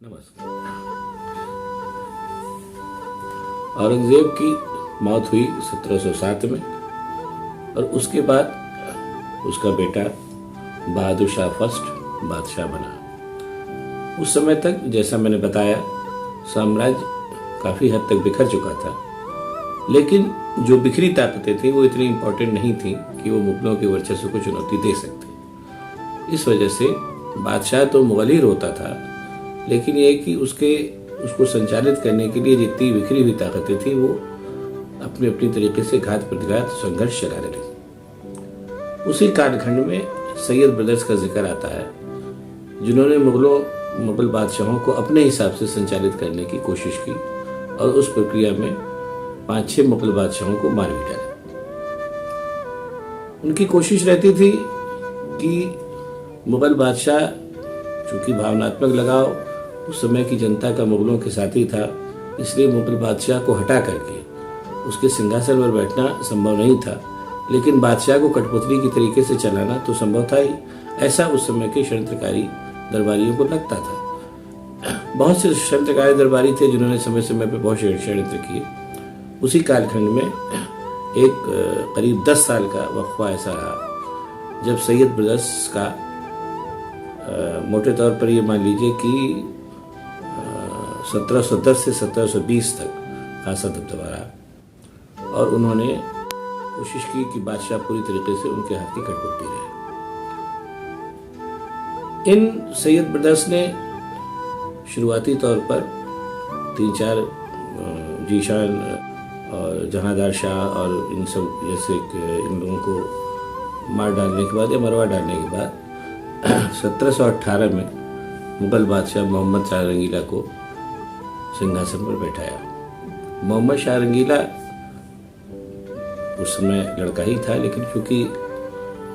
नमस्कार। औरंगजेब की मौत हुई 1707 में और उसके बाद उसका बेटा बहादुर शाह फर्स्ट बादशाह बना। उस समय तक जैसा मैंने बताया साम्राज्य काफ़ी हद तक बिखर चुका था, लेकिन जो बिखरी ताकतें थी वो इतनी इम्पोर्टेंट नहीं थी कि वो मुगलों के वर्चस्व को चुनौती दे सकते। इस वजह से बादशाह तो मुगल होता था, लेकिन ये कि उसको संचालित करने के लिए जितनी बिखरी हुई ताकतें थी वो अपने अपनी तरीके से घात प्रतिघात संघर्ष चला रही। उसी कालखंड में सैयद ब्रदर्स का जिक्र आता है, जिन्होंने मुगल बादशाहों को अपने हिसाब से संचालित करने की कोशिश की और उस प्रक्रिया में 5-6 मुगल बादशाहों को मार भी डाला। उनकी कोशिश रहती थी कि मुगल बादशाह, चूंकि भावनात्मक लगाव उस समय की जनता का मुगलों के साथ ही था, इसलिए मुगल बादशाह को हटा करके उसके सिंहासन पर बैठना संभव नहीं था, लेकिन बादशाह को कठपुतली की तरीके से चलाना तो संभव था ही। ऐसा उस समय के षड्यंत्रकारी दरबारियों को लगता था। बहुत से षड्यंत्रकारी दरबारी थे जिन्होंने समय समय पर बहुत षड्यंत्र किए। उसी कालखंड में एक करीब 10 साल का वक्फा ऐसा रहा जब सैयद ब्रदर्स का मोटे तौर पर ये मान लीजिए कि 1710 से 1720 तक खासा दबदबा रहा और उन्होंने कोशिश की कि बादशाह पूरी तरीके से उनके हाथ की कठपुतली रहे। इन सैयद ब्रदर्स ने शुरुआती तौर पर 3-4 जीशान और जहांदार शाह और इन सब जैसे इन लोगों को मार डालने के बाद या मरवा डालने के बाद 1718 में मुगल बादशाह मोहम्मद शाह रंगीला को सिंहासन पर बैठाया। मोहम्मद शाह रंगीला उस समय लड़का ही था, लेकिन चूंकि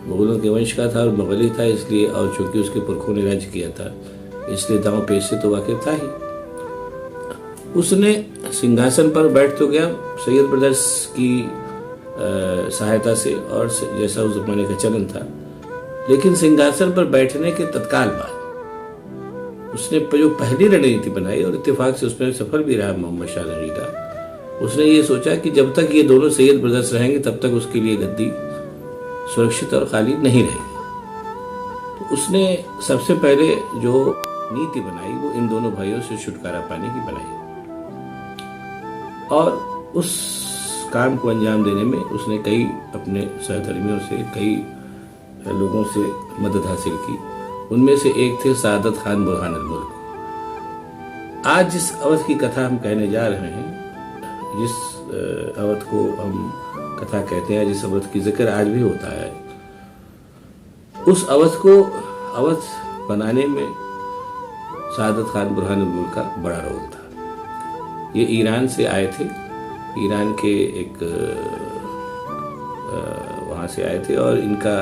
मुगलों के वंश का था और मुगली था इसलिए, और चूंकि उसके पुरखों ने राज्य किया था इसलिए दांव पेश से तो वाकिफ था ही। उसने सिंहासन पर बैठ तो गया सैयद ब्रदर्स की सहायता से और जैसा उस जमाने का चलन था, लेकिन सिंहासन पर बैठने के तत्काल बाद उसने जो पहली रणनीति बनाई और इत्तेफाक से उसमें सफल भी रहा मोहम्मद शाह रंगीला, उसने ये सोचा कि जब तक ये दोनों सैयद ब्रदर्स रहेंगे तब तक उसके लिए गद्दी सुरक्षित और खाली नहीं रहेगी। तो उसने सबसे पहले जो नीति बनाई वो इन दोनों भाइयों से छुटकारा पाने की बनाई और उस काम को अंजाम देने में उसने कई अपने सहधर्मियों से, कई लोगों से मदद हासिल की। उनमें से एक थे सादत खान बुरहान मुल्क। आज जिस अवध की कथा हम कहने जा रहे हैं, जिस अवध को हम कथा कहते हैं, जिस अवध की जिक्र आज भी होता है, उस अवध को अवध बनाने में सादत खान बुरहान मुल्क का बड़ा रोल था। ये ईरान से आए थे, ईरान के एक वहाँ से आए थे और इनका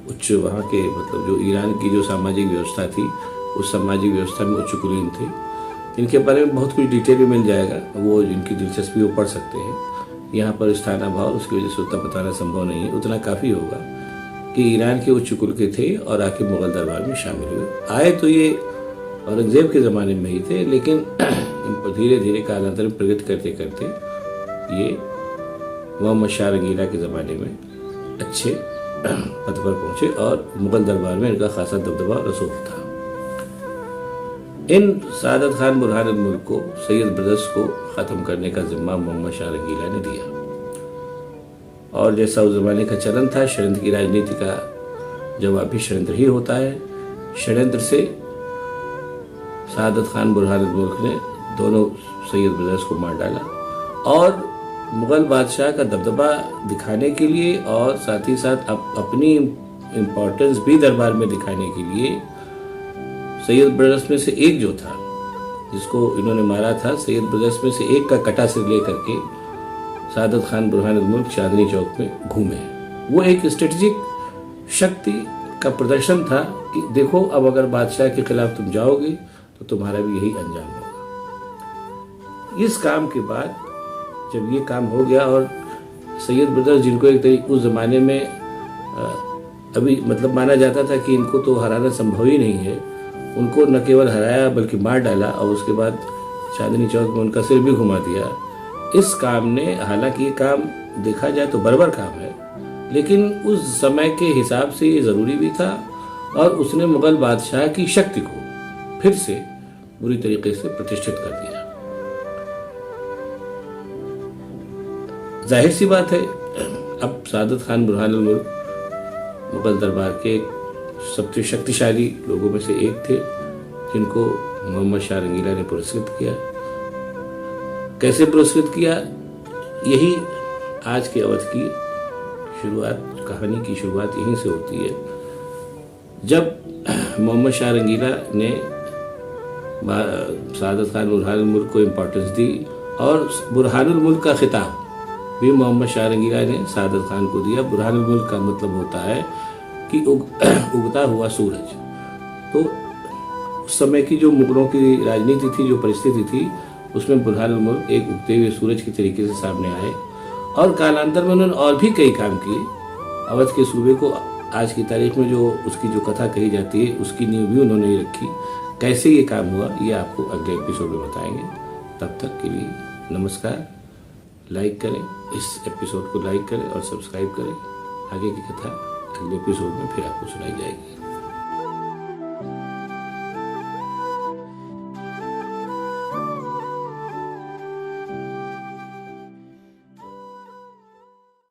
उच्च वहाँ के मतलब जो ईरान की जो सामाजिक व्यवस्था थी उस सामाजिक व्यवस्था में उच्च कुलीन थे। इनके बारे में बहुत कुछ डिटेल भी मिल जाएगा, वो जिनकी दिलचस्पी वो पढ़ सकते हैं। यहाँ पर स्थानाभाव उसकी वजह से उतना बताना संभव नहीं है, उतना काफ़ी होगा कि ईरान के उच्च कुल के थे और आके मुगल दरबार में शामिल हुए। आए तो ये औरंगजेब के ज़माने में ही थे, लेकिन इन पर धीरे धीरे कालांतर में प्रगति करते करते ये मोहम्मद शाह रंगीला के ज़माने में अच्छे पद पर पहुंचे और मुगल दरबार में इनका खासा दबदबा रसूख था। इन सादत खान बुरहान मुल्क को सैयद ब्रदर्स को ख़त्म करने का जिम्मा मोहम्मद शाह रंगीला ने दिया और जैसा उस ज़माने का चलन था, षड्यंत्र की राजनीति का जवाब भी षड्यंत्र ही होता है। षड्यंत्र से सादत खान बुरहान मुल्क ने दोनों सैयद ब्रदर्स को मार डाला और मुगल बादशाह का दबदबा दिखाने के लिए और साथ ही साथ अपनी इम्पोर्टेंस भी दरबार में दिखाने के लिए सैयद ब्रदर्स में से एक जो था जिसको इन्होंने मारा था, सैयद ब्रदर्स में से एक का कटा सिर लेकर के सादत खान बुरहान मुल्क चांदनी चौक में घूमे। वो एक स्ट्रेटेजिक शक्ति का प्रदर्शन था कि देखो अब अगर बादशाह के खिलाफ तुम जाओगे तो तुम्हारा भी यही अंजाम होगा। इस काम के बाद जब ये काम हो गया और सैयद ब्रदर्स, जिनको एक तरीके उस ज़माने में अभी मतलब माना जाता था कि इनको तो हराना संभव ही नहीं है, उनको न केवल हराया बल्कि मार डाला और उसके बाद चांदनी चौक में उनका सिर भी घुमा दिया। इस काम ने, हालांकि ये काम देखा जाए तो बर्बर काम है, लेकिन उस समय के हिसाब से ये ज़रूरी भी था और उसने मुगल बादशाह की शक्ति को फिर से बुरी तरीके से प्रतिष्ठित कर दिया। जाहिर सी बात है, अब सादत खान बुरहानुल मुल्क मुगल दरबार के सबसे शक्तिशाली लोगों में से एक थे, जिनको मोहम्मद शाह रंगीला ने पुरस्कृत किया। कैसे पुरस्कृत किया, यही आज के अवध की शुरुआत, कहानी की शुरुआत यहीं से होती है। जब मोहम्मद शाह रंगीला ने सादत खान बुरहानुल मुल्क को इम्पोर्टेंस दी और बुरहानुल मुल्क का खिताब भी मोहम्मद शाह रंगीला ने सादत खान को दिया। बुरहानुल मुल्क का मतलब होता है कि उगता हुआ सूरज। तो उस समय की जो मुगलों की राजनीति थी, जो परिस्थिति थी, उसमें बुरहानुल मुल्क एक उगते हुए सूरज के तरीके से सामने आए और कालांतर में उन्होंने और भी कई काम किए। अवध के सूबे को आज की तारीख में जो उसकी जो कथा कही जाती है, उसकी नींव भी उन्होंने ही रखी। कैसे ये काम हुआ, ये आपको अगले एपिसोड में बताएंगे। तब तक के लिए नमस्कार। लाइक करें, इस एपिसोड को लाइक करें और सब्सक्राइब करें। आगे की कथा अगले एपिसोड में फिर आपको सुनाई जाएगी।